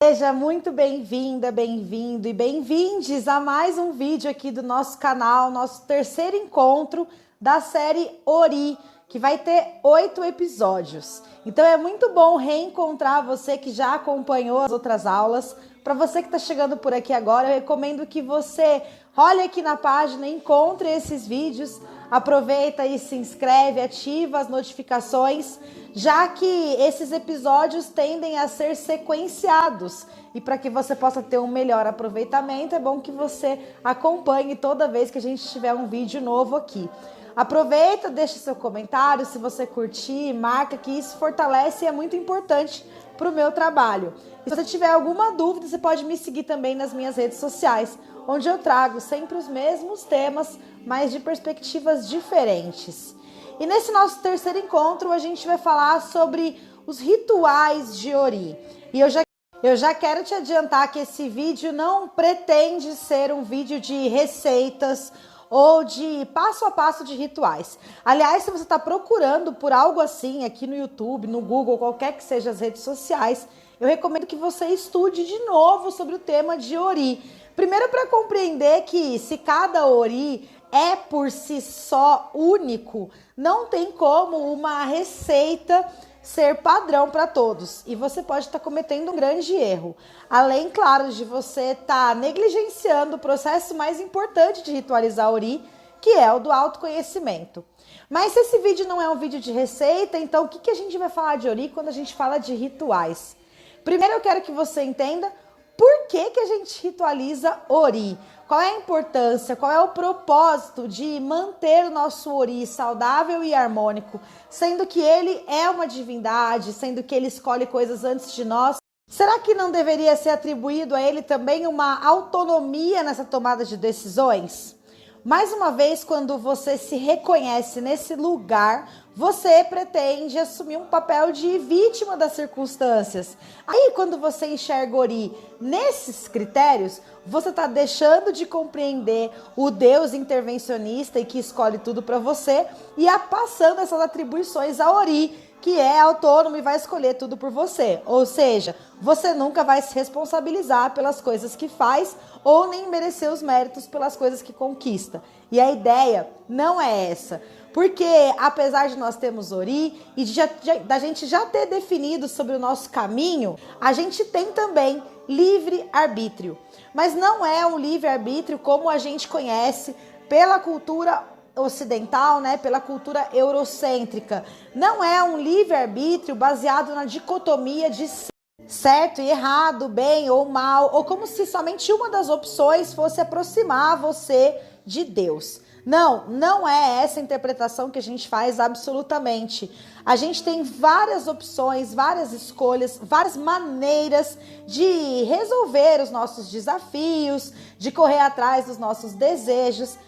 Seja muito bem-vinda, bem-vindo e bem-vindes a mais um vídeo aqui do nosso canal, nosso terceiro encontro da série Ori, que vai ter 8 episódios. Então é muito bom reencontrar você que já acompanhou as outras aulas. Para você que está chegando por aqui agora, eu recomendo que você olhe aqui na página, encontre esses vídeos, aproveita e se inscreve, ativa as notificações, já que esses episódios tendem a ser sequenciados. E para que você possa ter um melhor aproveitamento, é bom que você acompanhe toda vez que a gente tiver um vídeo novo aqui. Aproveita, deixa seu comentário, se você curtir, marca, que isso fortalece e é muito importante para o meu trabalho. E se você tiver alguma dúvida, você pode me seguir também nas minhas redes sociais, onde eu trago sempre os mesmos temas, mas de perspectivas diferentes. E nesse nosso terceiro encontro, a gente vai falar sobre os rituais de Ori. E eu já quero te adiantar que esse vídeo não pretende ser um vídeo de receitas ou de passo a passo de rituais. Aliás, se você está procurando por algo assim aqui no YouTube, no Google, qualquer que seja as redes sociais, eu recomendo que você estude de novo sobre o tema de Ori. Primeiro, para compreender que se cada Ori é por si só único, não tem como uma receita ser padrão para todos. E você pode estar cometendo um grande erro. Além, claro, de você estar negligenciando o processo mais importante de ritualizar Ori, que é o do autoconhecimento. Mas se esse vídeo não é um vídeo de receita, então o que a gente vai falar de Ori quando a gente fala de rituais? Primeiro eu quero que você entenda por que a gente ritualiza Ori. Qual é a importância, qual é o propósito de manter o nosso Ori saudável e harmônico, sendo que ele é uma divindade, sendo que ele escolhe coisas antes de nós? Será que não deveria ser atribuído a ele também uma autonomia nessa tomada de decisões? Mais uma vez, quando você se reconhece nesse lugar, você pretende assumir um papel de vítima das circunstâncias. Aí, quando você enxerga Ori nesses critérios, você está deixando de compreender o Deus intervencionista e que escolhe tudo para você e passando essas atribuições a Ori, que é autônomo e vai escolher tudo por você. Ou seja, você nunca vai se responsabilizar pelas coisas que faz ou nem merecer os méritos pelas coisas que conquista. E a ideia não é essa. Porque apesar de nós termos Ori e da gente já ter definido sobre o nosso caminho, a gente tem também livre-arbítrio. Mas não é um livre-arbítrio como a gente conhece pela cultura ocidental, né, pela cultura eurocêntrica. Não é um livre-arbítrio baseado na dicotomia de certo e errado, bem ou mal, ou como se somente uma das opções fosse aproximar você de Deus. Não é essa interpretação que a gente faz absolutamente. A gente tem várias opções, várias escolhas, várias maneiras de resolver os nossos desafios, de correr atrás dos nossos desejos.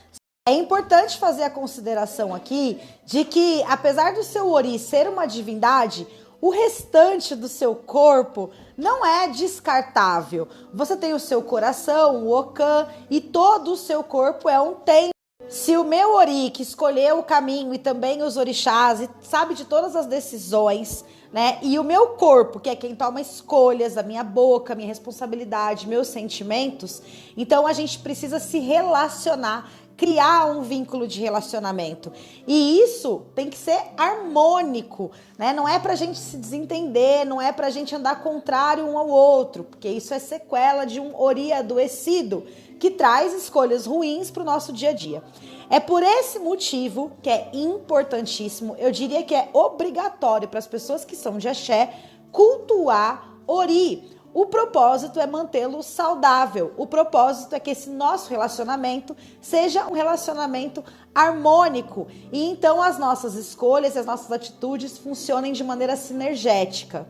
É importante fazer a consideração aqui de que, apesar do seu Ori ser uma divindade, o restante do seu corpo não é descartável. Você tem o seu coração, o Okan, e todo o seu corpo é um templo. Se o meu Ori, que escolheu o caminho, e também os orixás, e sabe de todas as decisões, né? E o meu corpo, que é quem toma escolhas, a minha boca, a minha responsabilidade, meus sentimentos, então a gente precisa se relacionar, criar um vínculo de relacionamento. E isso tem que ser harmônico, né? Não é pra gente se desentender, não é pra gente andar contrário um ao outro, porque isso é sequela de um Ori adoecido, que traz escolhas ruins para o nosso dia a dia. É por esse motivo que é importantíssimo, eu diria que é obrigatório para as pessoas que são de axé cultuar Ori. O propósito é mantê-lo saudável. O propósito é que esse nosso relacionamento seja um relacionamento harmônico. E então as nossas escolhas e as nossas atitudes funcionem de maneira sinergética.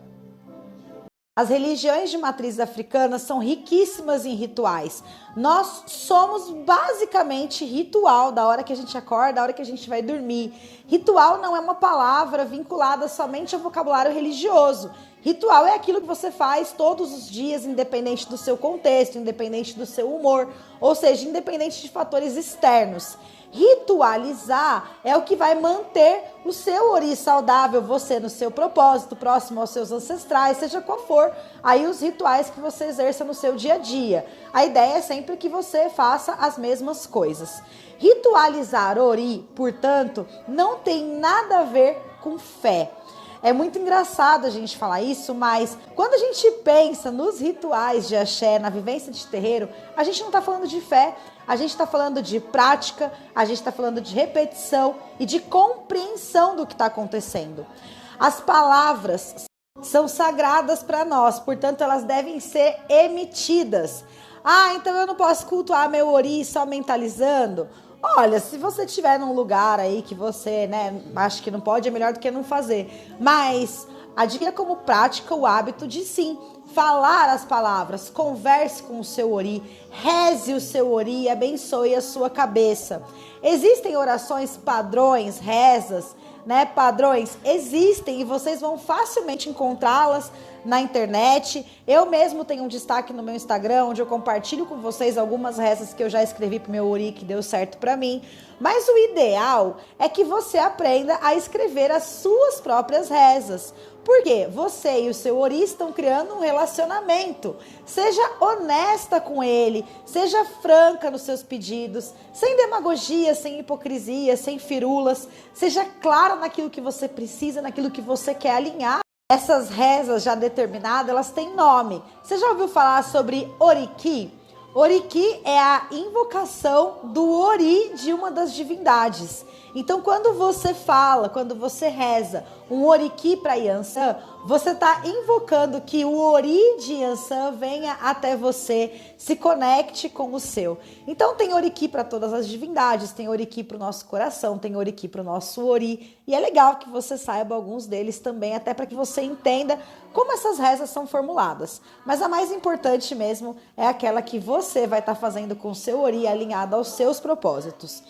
As religiões de matriz africana são riquíssimas em rituais. Nós somos basicamente ritual, da hora que a gente acorda, da hora que a gente vai dormir. Ritual não é uma palavra vinculada somente ao vocabulário religioso. Ritual é aquilo que você faz todos os dias, independente do seu contexto, independente do seu humor, ou seja, independente de fatores externos. Ritualizar é o que vai manter o seu ori saudável, você no seu propósito, próximo aos seus ancestrais, seja qual for aí os rituais que você exerça no seu dia a dia. A ideia é sempre que você faça as mesmas coisas. Ritualizar ori, portanto, não tem nada a ver com fé. É muito engraçado a gente falar isso, mas quando a gente pensa nos rituais de axé, na vivência de terreiro, a gente não está falando de fé, a gente está falando de prática, a gente está falando de repetição e de compreensão do que está acontecendo. As palavras são sagradas para nós, portanto elas devem ser emitidas. Ah, então eu não posso cultuar meu ori só mentalizando? Olha, se você estiver num lugar aí que você, acha que não pode, é melhor do que não fazer. Mas adquira como prática o hábito de sim, falar as palavras, converse com o seu ori, reze o seu ori e abençoe a sua cabeça. Existem orações padrões, rezas, padrões? Existem e vocês vão facilmente encontrá-las na internet. Eu mesmo tenho um destaque no meu Instagram, onde eu compartilho com vocês algumas rezas que eu já escrevi pro meu ori, que deu certo para mim. Mas o ideal é que você aprenda a escrever as suas próprias rezas. Porque você e o seu ori estão criando um relacionamento. Seja honesta com ele, seja franca nos seus pedidos, sem demagogia, sem hipocrisia, sem firulas. Seja clara naquilo que você precisa, naquilo que você quer alinhar. Essas rezas já determinadas, elas têm nome. Você já ouviu falar sobre oriki? Oriki é a invocação do ori de uma das divindades. Então, quando você fala, quando você reza um oriki para Yansan, você está invocando que o ori de Yansan venha até você, se conecte com o seu. Então, tem oriki para todas as divindades, tem oriki para o nosso coração, tem oriki para o nosso ori. E é legal que você saiba alguns deles também, até para que você entenda como essas rezas são formuladas. Mas a mais importante mesmo é aquela que você vai estar fazendo com o seu ori alinhado aos seus propósitos.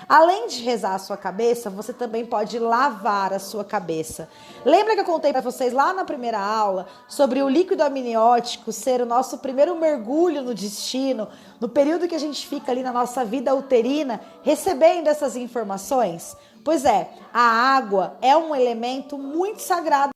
Além de rezar a sua cabeça, você também pode lavar a sua cabeça. Lembra que eu contei para vocês lá na primeira aula sobre o líquido amniótico ser o nosso primeiro mergulho no destino, no período que a gente fica ali na nossa vida uterina, recebendo essas informações? Pois é, a água é um elemento muito sagrado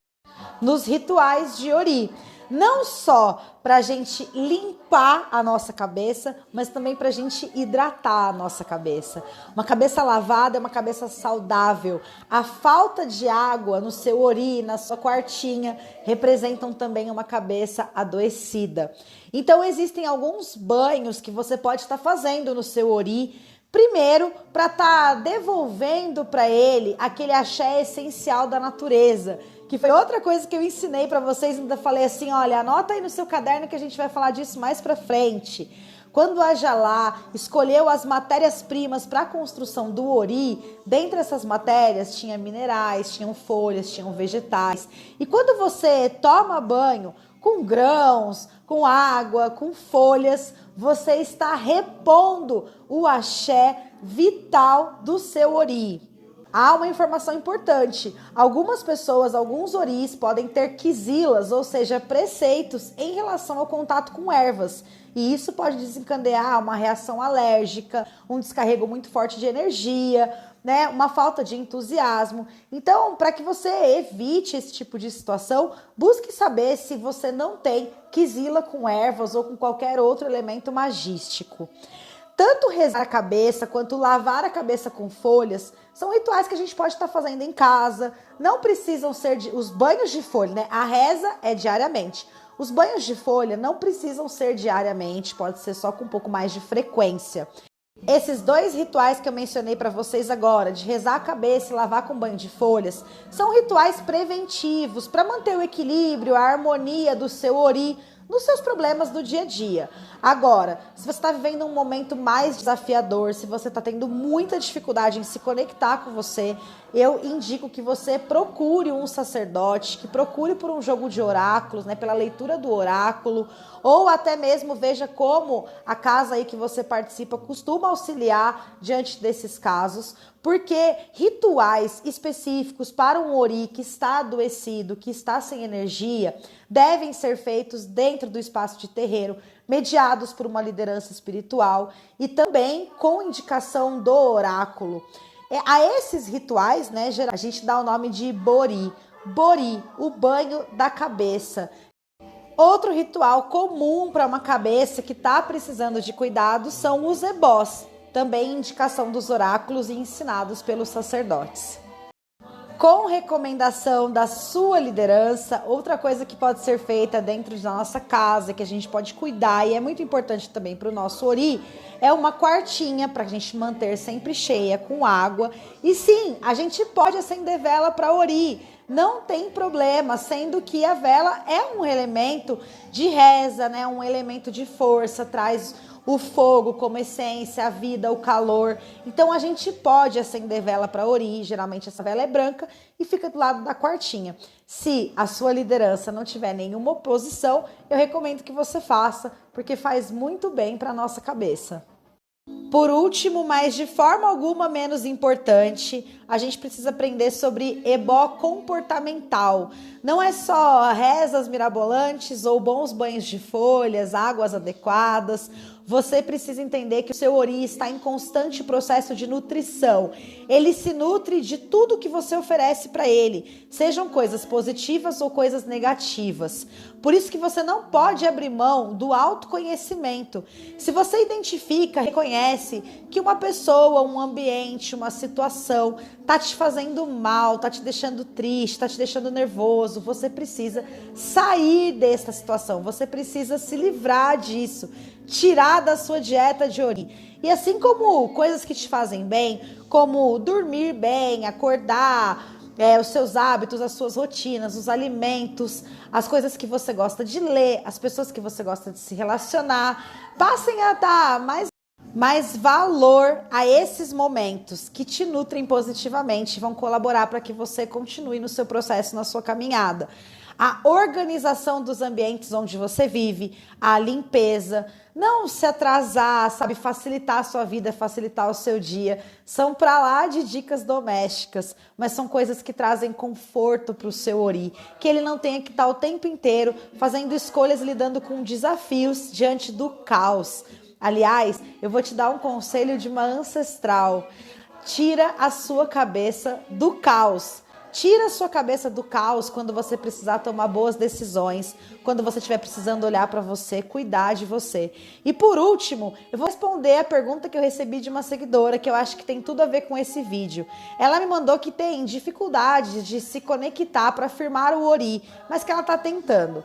nos rituais de ori. Não só para a gente limpar a nossa cabeça, mas também para a gente hidratar a nossa cabeça. Uma cabeça lavada é uma cabeça saudável. A falta de água no seu ori, na sua quartinha, representam também uma cabeça adoecida. Então existem alguns banhos que você pode estar fazendo no seu ori, primeiro, para estar devolvendo para ele aquele axé essencial da natureza, que foi outra coisa que eu ensinei para vocês, ainda falei assim, olha, anota aí no seu caderno que a gente vai falar disso mais para frente. Quando a Ajalá escolheu as matérias-primas para a construção do ori, dentre essas matérias tinha minerais, tinham folhas, tinham vegetais. E quando você toma banho com grãos, com água, com folhas, você está repondo o axé vital do seu ori. Há uma informação importante. Algumas pessoas, alguns oris podem ter quizilas, ou seja, preceitos em relação ao contato com ervas. E isso pode desencadear uma reação alérgica, um descarrego muito forte de energia, uma falta de entusiasmo. Então, para que você evite esse tipo de situação, busque saber se você não tem quizila com ervas ou com qualquer outro elemento magístico. Tanto rezar a cabeça quanto lavar a cabeça com folhas são rituais que a gente pode estar fazendo em casa. Não precisam ser os banhos de folha, A reza é diariamente. Os banhos de folha não precisam ser diariamente, pode ser só com um pouco mais de frequência. Esses dois rituais que eu mencionei para vocês agora, de rezar a cabeça e lavar com banho de folhas, são rituais preventivos para manter o equilíbrio, a harmonia do seu ori nos seus problemas do dia a dia. Agora, se você está vivendo um momento mais desafiador, se você está tendo muita dificuldade em se conectar com você, eu indico que você procure um sacerdote, que procure por um jogo de oráculos, pela leitura do oráculo, ou até mesmo veja como a casa aí que você participa costuma auxiliar diante desses casos, porque rituais específicos para um ori que está adoecido, que está sem energia, devem ser feitos dentro do espaço de terreiro, mediados por uma liderança espiritual e também com indicação do oráculo. A esses rituais, né, a gente dá o nome de Bori. Bori, o banho da cabeça. Outro ritual comum para uma cabeça que está precisando de cuidado são os ebós, também indicação dos oráculos e ensinados pelos sacerdotes. Com recomendação da sua liderança, outra coisa que pode ser feita dentro da nossa casa, que a gente pode cuidar e é muito importante também para o nosso ori, é uma quartinha para a gente manter sempre cheia com água. E sim, a gente pode acender vela para ori, não tem problema, sendo que a vela é um elemento de reza, né? Um elemento de força, traz o fogo como essência, a vida, o calor. Então a gente pode acender vela para ori, geralmente essa vela é branca e fica do lado da quartinha. Se a sua liderança não tiver nenhuma oposição, eu recomendo que você faça, porque faz muito bem para a nossa cabeça. Por último, mas de forma alguma menos importante, a gente precisa aprender sobre ebó comportamental. Não é só rezas mirabolantes ou bons banhos de folhas, águas adequadas. Você precisa entender que o seu ori está em constante processo de nutrição. Ele se nutre de tudo que você oferece para ele, sejam coisas positivas ou coisas negativas. Por isso que você não pode abrir mão do autoconhecimento. Se você identifica, reconhece que uma pessoa, um ambiente, uma situação tá te fazendo mal, tá te deixando triste, tá te deixando nervoso, você precisa sair dessa situação, você precisa se livrar disso, tirar da sua dieta de ori. E assim como coisas que te fazem bem, como dormir bem, acordar, os seus hábitos, as suas rotinas, os alimentos, as coisas que você gosta de ler, as pessoas que você gosta de se relacionar, passem a dar mais valor a esses momentos que te nutrem positivamente e vão colaborar para que você continue no seu processo, na sua caminhada. A organização dos ambientes onde você vive, a limpeza, não se atrasar, sabe, facilitar a sua vida, facilitar o seu dia, são para lá de dicas domésticas, mas são coisas que trazem conforto para o seu ori, que ele não tenha que estar o tempo inteiro fazendo escolhas, lidando com desafios diante do caos. Aliás, eu vou te dar um conselho de uma ancestral. Tira a sua cabeça do caos. Tira a sua cabeça do caos quando você precisar tomar boas decisões, quando você estiver precisando olhar para você, cuidar de você. E por último, eu vou responder a pergunta que eu recebi de uma seguidora, que eu acho que tem tudo a ver com esse vídeo. Ela me mandou que tem dificuldade de se conectar para firmar o ori, mas que ela está tentando.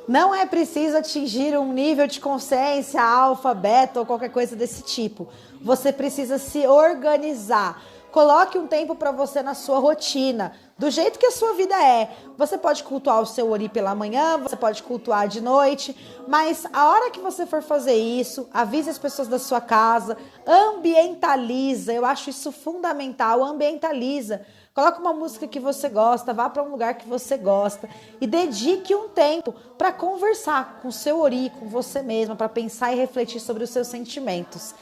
Não é preciso atingir um nível de consciência alfa, beta ou qualquer coisa desse tipo. Você precisa se organizar. Coloque um tempo para você na sua rotina, do jeito que a sua vida é. Você pode cultuar o seu ori pela manhã, você pode cultuar de noite, mas a hora que você for fazer isso, avise as pessoas da sua casa, ambientaliza. Eu acho isso fundamental, ambientaliza. Coloque uma música que você gosta, vá para um lugar que você gosta e dedique um tempo para conversar com o seu ori, com você mesma, para pensar e refletir sobre os seus sentimentos.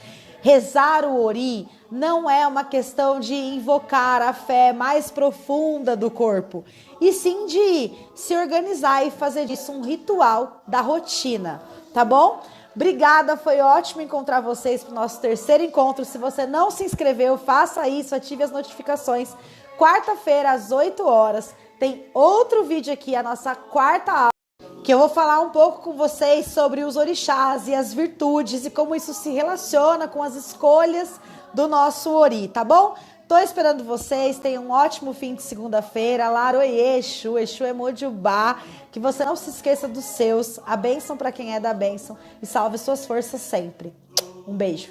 Rezar o ori não é uma questão de invocar a fé mais profunda do corpo, e sim de se organizar e fazer disso um ritual da rotina, tá bom? Obrigada, foi ótimo encontrar vocês para o nosso terceiro encontro. Se você não se inscreveu, faça isso, ative as notificações. Quarta-feira, às 8 horas, tem outro vídeo aqui, a nossa quarta aula, que eu vou falar um pouco com vocês sobre os orixás e as virtudes e como isso se relaciona com as escolhas do nosso ori, tá bom? Tô esperando vocês, tenham um ótimo fim de segunda-feira. Laroie, Exu, Exu é Mojubá, que você não se esqueça dos seus, a bênção para quem é da bênção e salve suas forças sempre. Um beijo.